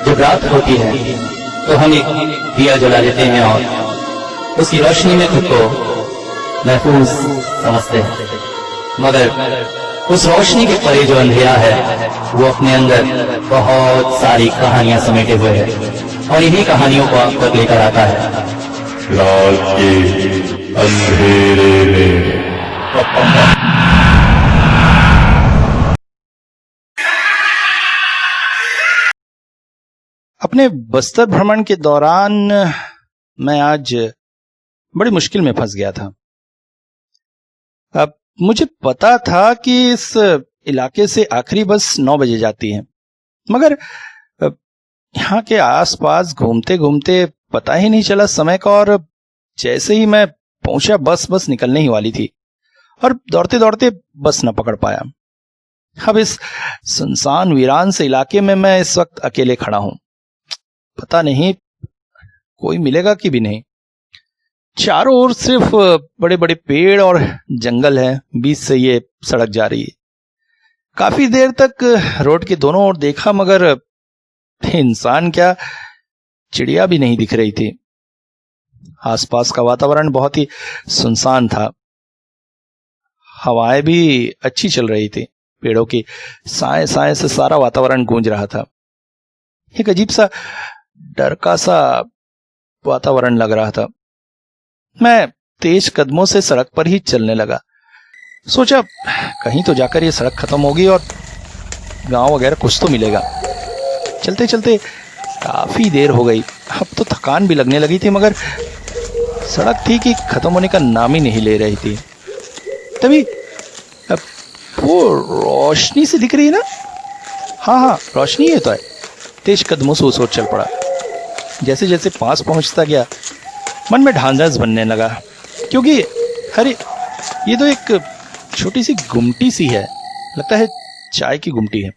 जब रात होती है तो हम एक दिया जला लेते हैं और उसकी रोशनी में खुद को महफूज समझते हैं, मगर उस रोशनी के परे जो अंधेरा है वो अपने अंदर बहुत सारी कहानियां समेटे हुए है और इन्हीं कहानियों को आप तक लेकर आता है रात के अंधेरे में। अपने बस्तर भ्रमण के दौरान मैं आज बड़ी मुश्किल में फंस गया था। अब मुझे पता था कि इस इलाके से आखिरी बस 9 बजे जाती है, मगर यहाँ के आसपास घूमते घूमते पता ही नहीं चला समय का, और जैसे ही मैं पहुंचा बस निकलने ही वाली थी और दौड़ते दौड़ते बस न पकड़ पाया। अब इस सुनसान वीरान से इलाके में मैं इस वक्त अकेले खड़ा हूं, पता नहीं कोई मिलेगा कि भी नहीं। चारों ओर सिर्फ बड़े बड़े पेड़ और जंगल है, बीच से ये सड़क जा रही है। काफी देर तक रोड के दोनों ओर देखा, मगर इंसान क्या चिड़िया भी नहीं दिख रही थी। आसपास का वातावरण बहुत ही सुनसान था, हवाएं भी अच्छी चल रही थी, पेड़ों की साए साए से सारा वातावरण गूंज रहा था। एक अजीब सा डर का सा वातावरण लग रहा था। मैं तेज कदमों से सड़क पर ही चलने लगा। सोचा कहीं तो जाकर ये सड़क खत्म होगी और गांव वगैरह कुछ तो मिलेगा। चलते चलते काफी देर हो गई, अब तो थकान भी लगने लगी थी, मगर सड़क थी कि खत्म होने का नाम ही नहीं ले रही थी। तभी वो रोशनी से दिख रही है ना, हाँ रोशनी है तो है। तेज कदमों से उस ओर चल पड़ा। जैसे जैसे पास पहुंचता गया मन में ढांढस बनने लगा, क्योंकि अरे ये तो एक छोटी सी गुमटी सी है, लगता है चाय की गुमटी है।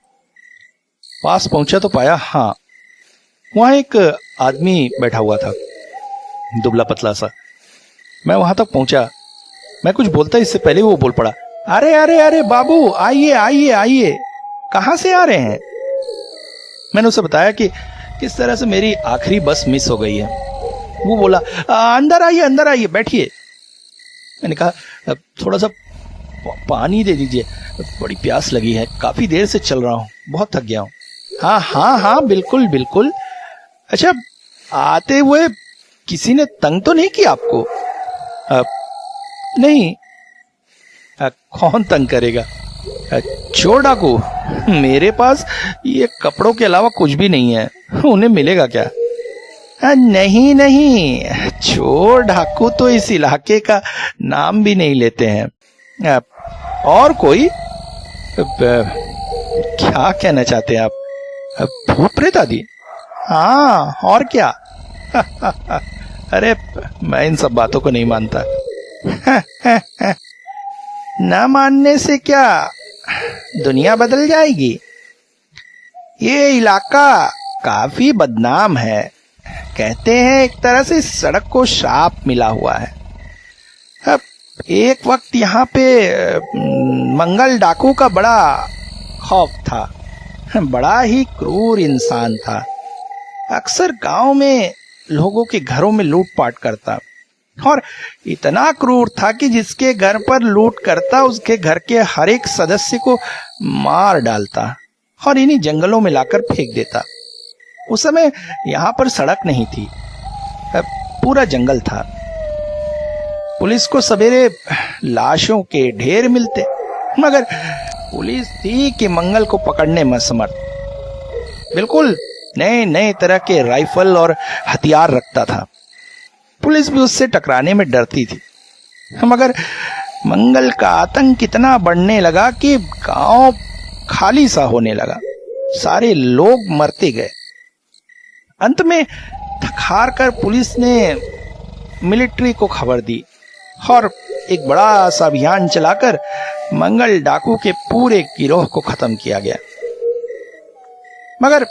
पास पहुंचा तो पाया, हाँ वहां एक आदमी बैठा हुआ था, दुबला पतला सा। मैं वहां तक पहुंचा, मैं कुछ बोलता इससे पहले वो बोल पड़ा, अरे अरे अरे बाबू आइए आइए आइए, कहां से आ रहे हैं। मैंने उसे बताया कि किस तरह से मेरी आखिरी बस मिस हो गई है। वो बोला अंदर आइए बैठिए। मैंने कहा थोड़ा सा पानी दे दीजिए, बड़ी प्यास लगी है, काफी देर से चल रहा हूँ, बहुत थक गया हूँ। हाँ बिल्कुल बिल्कुल। अच्छा आते हुए किसी ने तंग तो नहीं किया आपको? नहीं। कौन तंग करेगा? चोर डाकू? मेरे पास ये कपड़ों के अलावा कुछ भी नहीं है, उन्हें मिलेगा क्या? नहीं, चोर डाकू तो इस इलाके का नाम भी नहीं लेते हैं। और कोई? क्या कहना चाहते हैं आप? भूत प्रेत आदि? हाँ और क्या। अरे मैं इन सब बातों को नहीं मानता। ना मानने से क्या दुनिया बदल जाएगी? ये इलाका काफी बदनाम है, कहते हैं एक तरह से इस सड़क को श्राप मिला हुआ है। अब एक वक्त यहाँ पे मंगल डाकू का बड़ा खौफ था, बड़ा ही क्रूर इंसान था। अक्सर गांव में लोगों के घरों में लूटपाट करता, और इतना क्रूर था कि जिसके घर पर लूट करता उसके घर के हर एक सदस्य को मार डालता और इन्हीं जंगलों में लाकर फेंक देता। उस समय यहाँ पर सड़क नहीं थी, पूरा जंगल था। पुलिस को सवेरे लाशों के ढेर मिलते, मगर पुलिस थी कि मंगल को पकड़ने में असमर्थ। बिल्कुल नए नए तरह के राइफल और हथियार रखता था। पुलिस भी उससे टकराने में डरती थी, मगर मंगल का आतंक इतना बढ़ने लगा कि गांव खाली सा होने लगा, सारे लोग मरते गए। अंत में थक-हार कर पुलिस ने मिलिट्री को खबर दी और एक बड़ा सा अभियान चलाकर मंगल डाकू के पूरे गिरोह को खत्म किया गया। मगर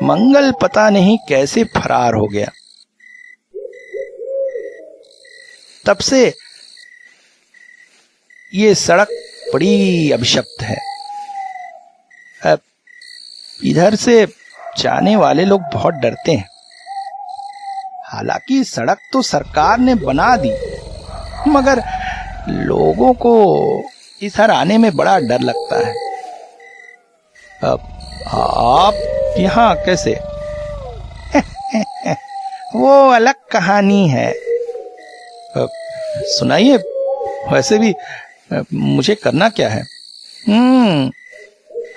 मंगल पता नहीं कैसे फरार हो गया। तब से ये सड़क बड़ी अभिशप्त है। अब इधर से जाने वाले लोग बहुत डरते हैं। हालांकि सड़क तो सरकार ने बना दी, मगर लोगों को इधर आने में बड़ा डर लगता है। अब आप यहाँ कैसे? वो अलग कहानी है। सुनाइए, वैसे भी मुझे करना क्या है?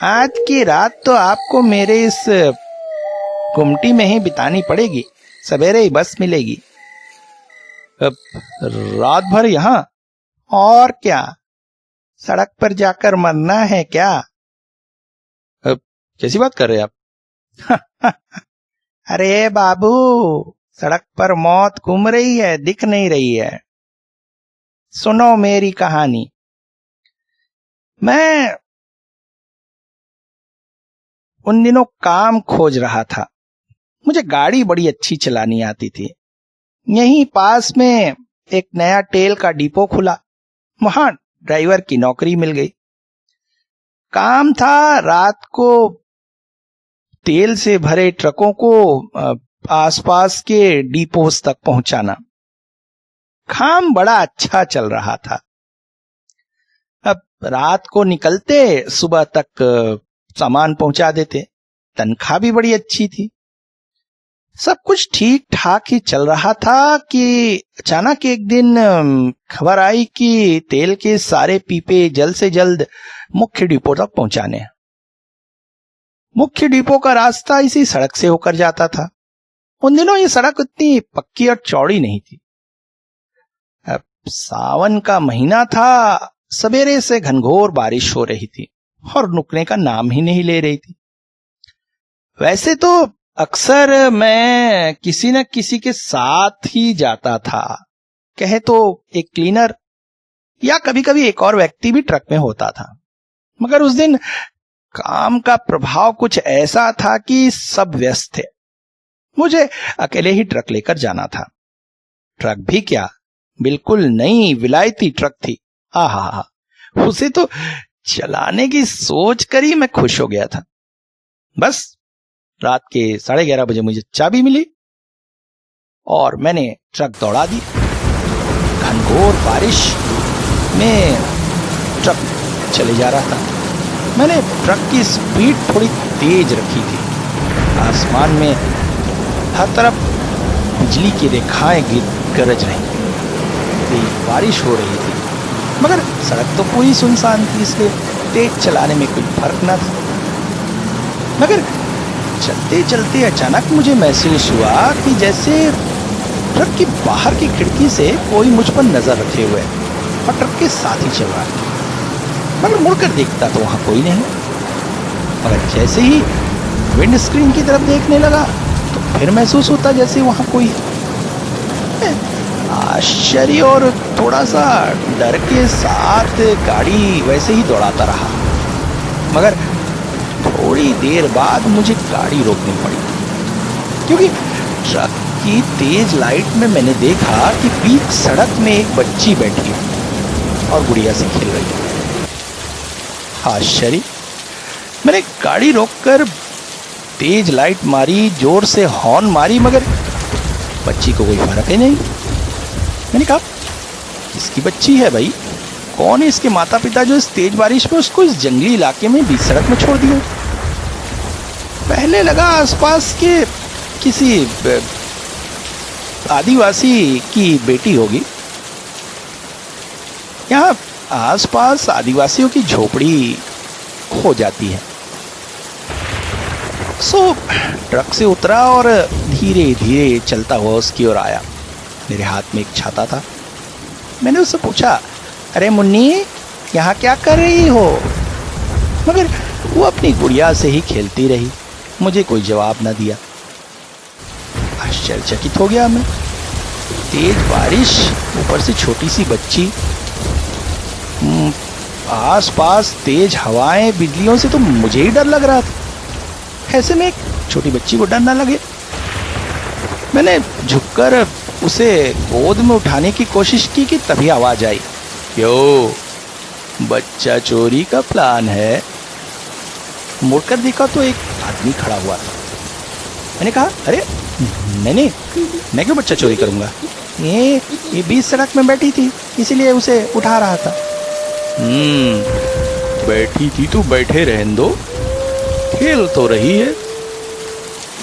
आज की रात तो आपको मेरे इस गुमटी में ही बितानी पड़ेगी, सवेरे ही बस मिलेगी। रात भर यहाँ? और क्या, सड़क पर जाकर मरना है क्या? कैसी बात कर रहे हैं आप? अरे बाबू, सड़क पर मौत घूम रही है, दिख नहीं रही है। सुनो मेरी कहानी। मैं उन दिनों काम खोज रहा था। मुझे गाड़ी बड़ी अच्छी चलानी आती थी। यहीं पास में एक नया तेल का डिपो खुला, वहां ड्राइवर की नौकरी मिल गई। काम था रात को तेल से भरे ट्रकों को आसपास के डिपोस तक पहुंचाना। काम बड़ा अच्छा चल रहा था। अब रात को निकलते, सुबह तक सामान पहुंचा देते। तनख्वाह भी बड़ी अच्छी थी। सब कुछ ठीक ठाक ही चल रहा था कि अचानक एक दिन खबर आई कि तेल के सारे पीपे जल्द से जल्द मुख्य डिपो तक पहुंचाने हैं। मुख्य डिपो का रास्ता इसी सड़क से होकर जाता था। उन दिनों ये सड़क उतनी पक्की और चौड़ी नहीं थी। अब सावन का महीना था, सवेरे से घनघोर बारिश हो रही थी और रुकने का नाम ही नहीं ले रही थी। वैसे तो अक्सर मैं किसी न किसी के साथ ही जाता था, कहे तो एक क्लीनर या कभी कभी एक और व्यक्ति भी ट्रक में होता था। मगर उस दिन काम का प्रभाव कुछ ऐसा था कि सब व्यस्त थे। मुझे अकेले ही ट्रक लेकर जाना था। ट्रक भी क्या, बिल्कुल नई विलायती ट्रक थी। आहा, उसे तो चलाने की सोच कर ही मैं खुश हो गया था। बस रात के 11:30 बजे मुझे चाबी मिली और मैंने ट्रक दौड़ा दी। घनघोर बारिश में ट्रक चले जा रहा था। मैंने ट्रक की स्पीड थोड़ी तेज रखी थी। आसमान में हर तरफ बिजली की रेखाएं गरज रही थी। बारिश हो रही थी, मगर सड़क तो पूरी सुनसान थी, इसलिए तेज चलाने में कोई फर्क न था। मगर चलते चलते अचानक मुझे महसूस हुआ कि जैसे ट्रक की बाहर की खिड़की से कोई मुझ पर नजर रखे हुए और ट्रक के साथ ही चल रहा है। मगर मुड़कर देखता तो वहां कोई नहीं। मगर जैसे ही विंड स्क्रीन की तरफ देखने लगा तो फिर महसूस होता जैसे वहां कोई है। आश्चर्य और थोड़ा सा डर के साथ गाड़ी वैसे ही दौड़ाता रहा। मगर थोड़ी देर बाद मुझे गाड़ी रोकनी पड़ी, क्योंकि ट्रक की तेज लाइट में मैंने देखा कि बीच सड़क में एक बच्ची बैठी और गुड़िया से खेल रही है। आश्चर्य, मैंने गाड़ी रोककर तेज लाइट मारी, जोर से हॉर्न मारी, मगर बच्ची को कोई फर्क ही नहीं। मैंने कहा, किसकी बच्ची है भाई? कौन है इसके माता पिता जो इस तेज बारिश में उसको इस जंगली इलाके में बीच सड़क में छोड़ दिया? पहले लगा आसपास के किसी आदिवासी की बेटी होगी। यहाँ आसपास आदिवासियों की झोपड़ी हो जाती है। ट्रक से उतरा और धीरे धीरे चलता हुआ उसकी ओर आया। मेरे हाथ में एक छाता था। मैंने उससे पूछा, अरे मुन्नी, यहाँ क्या कर रही हो? मगर वो अपनी गुड़िया से ही खेलती रही, मुझे कोई जवाब न दिया। आश्चर्यचकित हो गया मैं। तेज बारिश, ऊपर से छोटी सी बच्ची, आसपास तेज हवाएं, बिजलियों से तो मुझे ही डर लग रहा था। ऐसे में एक छोटी बच्ची को डर ना लगे? मैंने झुककर उसे गोद में उठाने की कोशिश की कि तभी आवाज आई, यो। बच्चा चोरी का प्लान है। मुड़कर देखा तो एक आदमी खड़ा हुआ था। मैंने कहा, अरे नहीं, मैं क्यों बच्चा चोरी करूंगा? ये बीच सड़क में बैठी थी, इसीलिए उसे उठा रहा था। बैठी थी तो बैठे रहने दो, खेल तो रही है,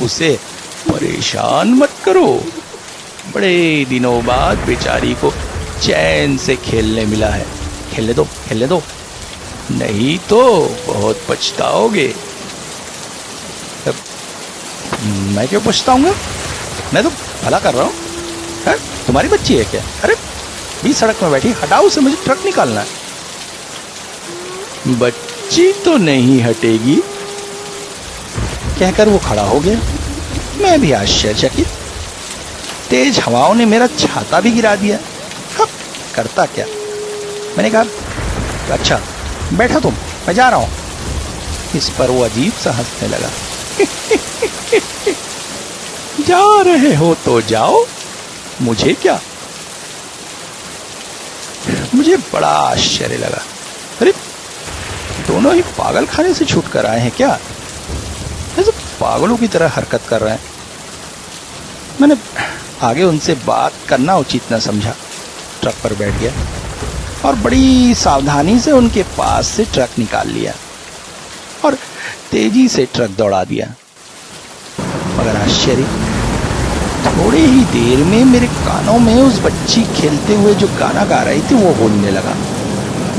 उसे परेशान मत करो। बड़े दिनों बाद बेचारी को चैन से खेलने मिला है, खेलने दो, नहीं तो बहुत पछताओगे। मैं क्यों पछताऊंगा? मैं तो भला कर रहा हूँ। तुम्हारी बच्ची है क्या? अरे बीच सड़क में बैठी, हटाओ उसे, मुझे ट्रक निकालना है। बच्ची तो नहीं हटेगी, कहकर वो खड़ा हो गया। मैं भी आश्चर्यचकित। तेज हवाओं ने मेरा छाता भी गिरा दिया। अब करता क्या? मैंने कहा, अच्छा बैठा तुम, मैं जा रहा हूं। इस पर वो अजीब सा हंसने लगा। जा रहे हो तो जाओ, मुझे क्या? मुझे बड़ा आश्चर्य लगा। अरे दोनों ही पागल खाने से छूट कर आए हैं क्या? ऐसे पागलों की तरह हरकत कर रहे हैं। मैंने आगे उनसे बात करना उचित न समझा, ट्रक पर बैठ गया और बड़ी सावधानी से उनके पास से ट्रक निकाल लिया और तेजी से ट्रक दौड़ा दिया। मगर आश्चर्य, थोड़ी ही देर में मेरे कानों में उस बच्ची खेलते हुए जो गाना गा रही थी वो बोलने लगा,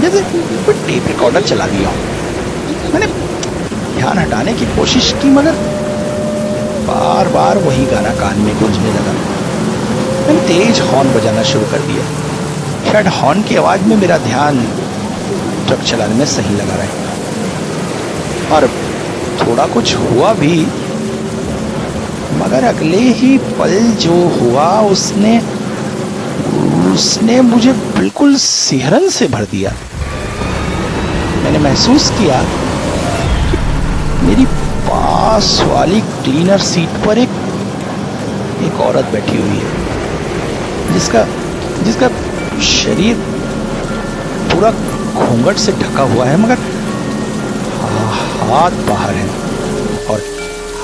जैसे कोई टेप रिकॉर्डर चला दिया। मैंने ध्यान हटाने की कोशिश की, मगर बार बार वही गाना कान में गूंजने लगा। मैंने तेज हॉर्न बजाना शुरू कर दिया। शायद हॉर्न की आवाज में मेरा ध्यान ट्रक चलाने में सही लगा रहा। और थोड़ा कुछ हुआ भी, मगर अगले ही पल जो हुआ उसने मुझे बिल्कुल सिहरन से भर दिया। मैंने महसूस किया कि मेरी पास वाली क्लीनर सीट पर एक औरत बैठी हुई है, जिसका शरीर पूरा घूंघट से ढका हुआ है, मगर हाथ बाहर है और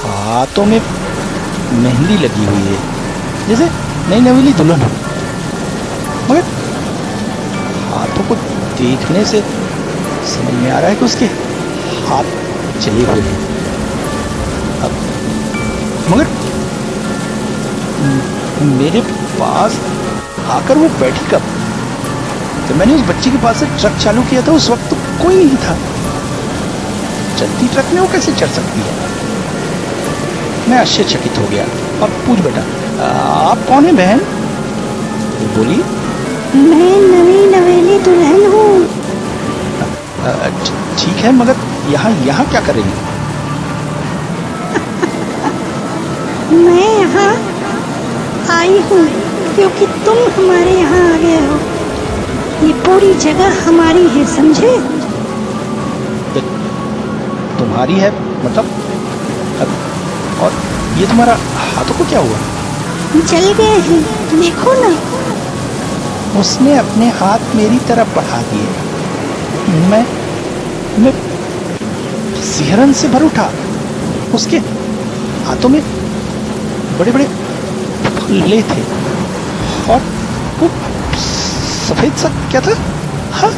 हाथों में मेहंदी लगी हुई है, जैसे नई नवेली दुल्हन हो। मगर हाथों को देखने से समझ में आ रहा है कि उसके हाथ जले हुए हैं। मगर मेरे पास आकर वो बैठी कब? जब मैंने उस बच्ची के पास से ट्रक चालू किया था उस वक्त तो कोई नहीं था। चलती ट्रक में वो कैसे चढ़ सकती है? मैं आश्चर्यचकित हो गया और पूछ बैठा, आप कौन है बहन? वो बोली, मैं नवी नवेली दुल्हन हूँ। ठीक है, मगर यहाँ क्या करेंगी? मैं यहाँ आई हूँ क्योंकि तुम हमारे यहाँ आ गए हो। ये पूरी जगह हमारी है, समझे? तुम्हारी है मतलब? और ये तुम्हारा हाथों को क्या हुआ? जल गए हैं, देखो ना। उसने अपने हाथ मेरी तरफ बढ़ा दिए। मैं सिहरन से भर उठा। उसके हाथों में बड़े बड़े फुल्ले थे और वो सफेद सा क्या था? हाँ,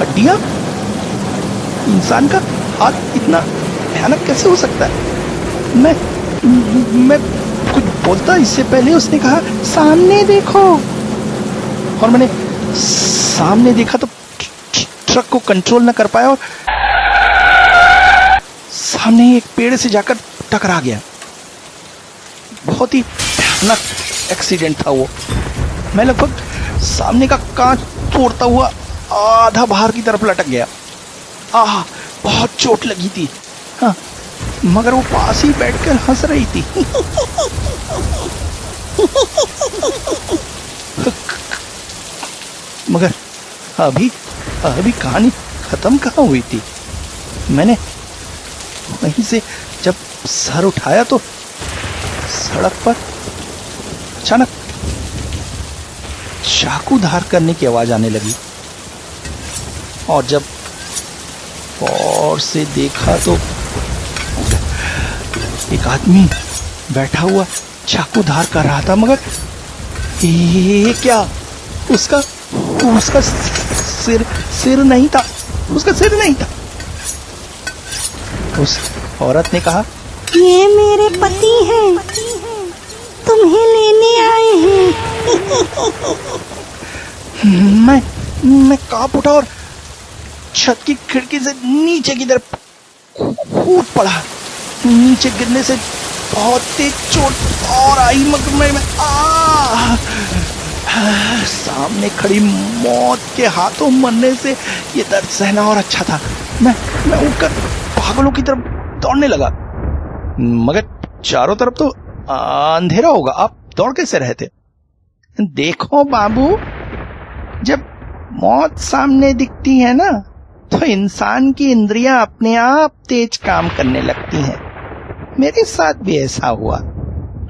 हड्डियां। इंसान का हाथ इतना भयानक कैसे हो सकता है? मैं कुछ बोलता इससे पहले उसने कहा, सामने देखो। और मैंने सामने देखा तो ट्रक को कंट्रोल न कर पाया और सामने एक पेड़ से जाकर टकरा गया। बहुत ही भयानक एक्सीडेंट था वो। मैं लगभग सामने का कांच तोड़ता हुआ आधा बाहर की तरफ लटक गया। बहुत चोट लगी थी। हाँ, मगर वो पास ही बैठकर हंस रही थी। मगर अभी कहानी खत्म कहाँ हुई थी? मैंने वहीं से जब सर उठाया तो सड़क पर अचानक चाकू धार करने की आवाज आने लगी। और जब गौर से देखा तो एक आदमी बैठा हुआ चाकू धार कर रहा था, मगर ये क्या, उसका सिर नहीं था, उसका सिर नहीं था। उस औरत ने कहा, ये मेरे पति हैं, तुम्हें लेने आए हैं। मैं कांप उठा और छत की खिड़की से नीचे की तरफ कूद पड़ा। नीचे गिरने से बहुत तेज चोट और आई, मगर मैं सामने खड़ी मौत के हाथों मरने से ये दर्द सहना और अच्छा था। मैं उठकर पागलों की तरफ दौड़ने लगा, मगर चारों तरफ तो अंधेरा होगा, आप दौड़ कैसे रहे थे? देखो बाबू, जब मौत सामने दिखती है ना, तो इंसान की इंद्रियां अपने आप तेज काम करने लगती हैं। मेरे साथ भी ऐसा हुआ।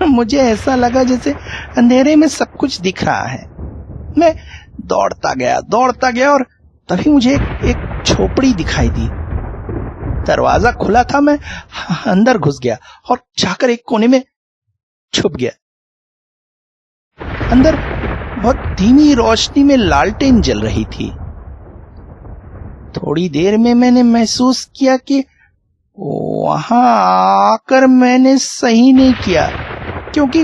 मुझे ऐसा लगा जैसे अंधेरे में सब कुछ दिख रहा है। मैं दौड़ता गया और तभी मुझे एक झोपड़ी दिखाई दी। दरवाजा खुला था, मैं अंदर घुस गया और जाकर एक कोने में छुप गया। अंदर बहुत धीमी रोशनी में लालटेन जल रही थी। थोड़ी देर में मैंने महसूस किया कि वहां आकर मैंने सही नहीं किया, क्योंकि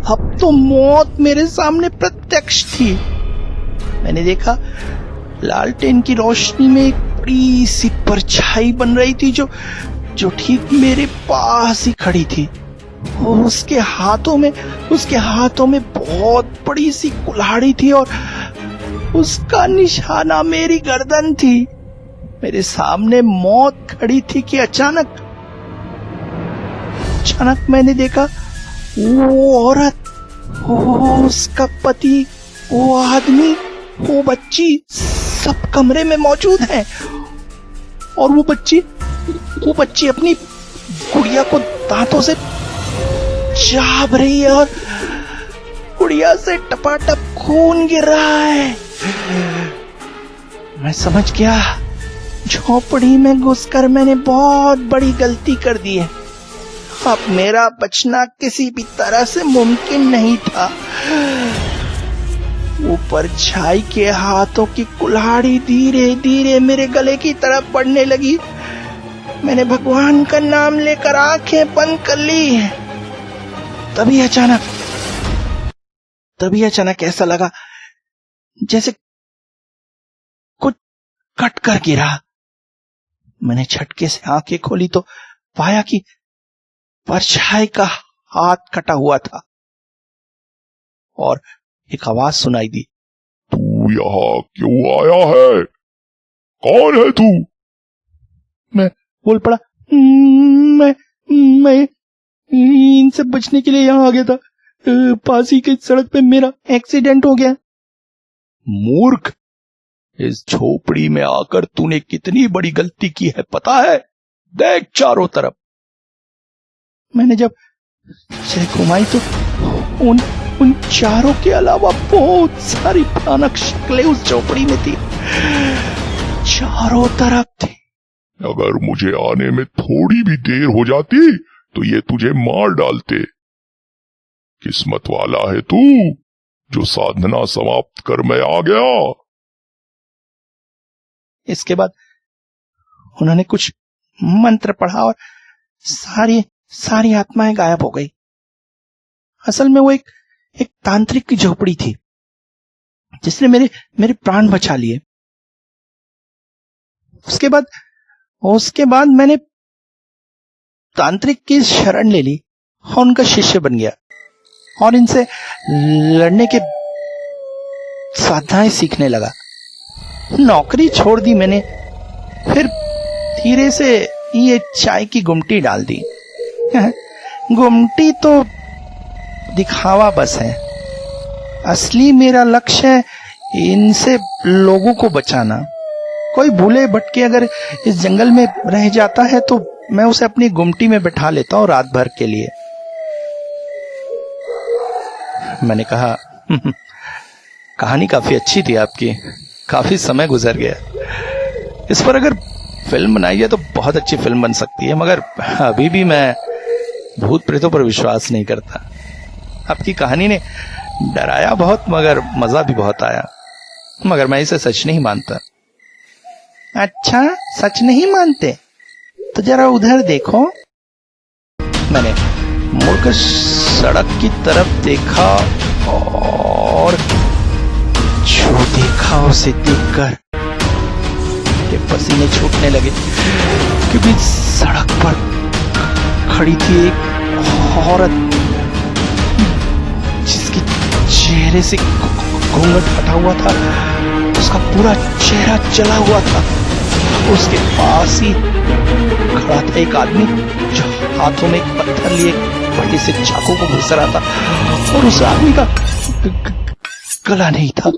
अब तो मौत मेरे सामने प्रत्यक्ष थी। मैंने देखा लालटेन की रोशनी में एक बड़ी सी परछाई बन रही थी जो ठीक मेरे पास ही खड़ी थी। और उसके हाथों में बहुत बड़ी सी कुल्हाड़ी थी और उसका निशाना मेरी गर्दन थी। मेरे सामने मौत खड़ी थी कि अचानक मैंने देखा वो औरत, उसका पति, वो आदमी, वो बच्ची सब कमरे में मौजूद हैं। और वो बच्ची अपनी गुड़िया को दांतों से चाब रही है और गुड़िया से टपाटप खून गिर रहा है। मैं समझ गया, झोपड़ी में घुसकर मैंने बहुत बड़ी गलती कर दी है। अब मेरा बचना किसी भी तरह से मुमकिन नहीं था। ऊपर छाई के हाथों की कुल्हाड़ी धीरे धीरे मेरे गले की तरफ बढ़ने लगी। मैंने भगवान का नाम लेकर आंखें बंद कर ली। तभी अचानक ऐसा लगा जैसे कुछ कट कर गिरा। मैंने झटके से आंखें खोली तो पाया कि परछाई का हाथ कटा हुआ था और एक आवाज सुनाई दी, तू यहाँ क्यों आया है? कौन है तू? मैं बोल पड़ा, मैं इनसे बचने के लिए यहाँ आ गया था। पास ही की सड़क पे मेरा एक्सीडेंट हो गया। मूर्ख, इस झोपड़ी में आकर तूने कितनी बड़ी गलती की है पता है? देख चारों तरफ। मैंने जब घुमाई तो उन चारों के अलावा बहुत सारी भयानक शक्लें उस झोपड़ी में थी, चारों तरफ थी। अगर मुझे आने में थोड़ी भी देर हो जाती तो ये तुझे मार डालते। किस्मत वाला है तू जो साधना समाप्त कर मैं आ गया। इसके बाद उन्होंने कुछ मंत्र पढ़ा और सारी आत्माएं गायब हो गई। असल में वो एक तांत्रिक की झोपड़ी थी जिसने मेरे प्राण बचा लिए। उसके बाद मैंने तांत्रिक की शरण ले ली और उनका शिष्य बन गया और इनसे लड़ने के साधनाएं सीखने लगा। नौकरी छोड़ दी मैंने, फिर धीरे से ये चाय की गुमटी डाल दी। गुमटी तो दिखावा बस है, असली मेरा लक्ष्य है इनसे लोगों को बचाना। कोई भूले भटके अगर इस जंगल में रह जाता है तो मैं उसे अपनी गुमटी में बैठा लेता हूं रात भर के लिए। मैंने कहा, कहानी काफी अच्छी थी आपकी, काफी समय गुजर गया। इस पर अगर फिल्म बनाई है तो बहुत अच्छी फिल्म बन सकती है, मगर अभी भी मैं भूत प्रेतों पर विश्वास नहीं करता। आपकी कहानी ने डराया बहुत, मगर मजा भी बहुत आया, मगर मैं इसे सच नहीं मानता। अच्छा, सच नहीं मानते तो जरा उधर देखो। मैंने मुड़कर सड़क की तरफ देखा और जो देखा उसे देखकर के पसीने छूटने लगे, क्योंकि सड़क पर खड़ी थी एक औरत जिसके चेहरे से घूंघट हटा हुआ था। उसका पूरा चेहरा जला हुआ था। उसके पास ही खड़ा था एक आदमी जो हाथों में एक पत्थर लिए बड़े से चाकू को घुस रहा था, और उस आदमी का गला नहीं था।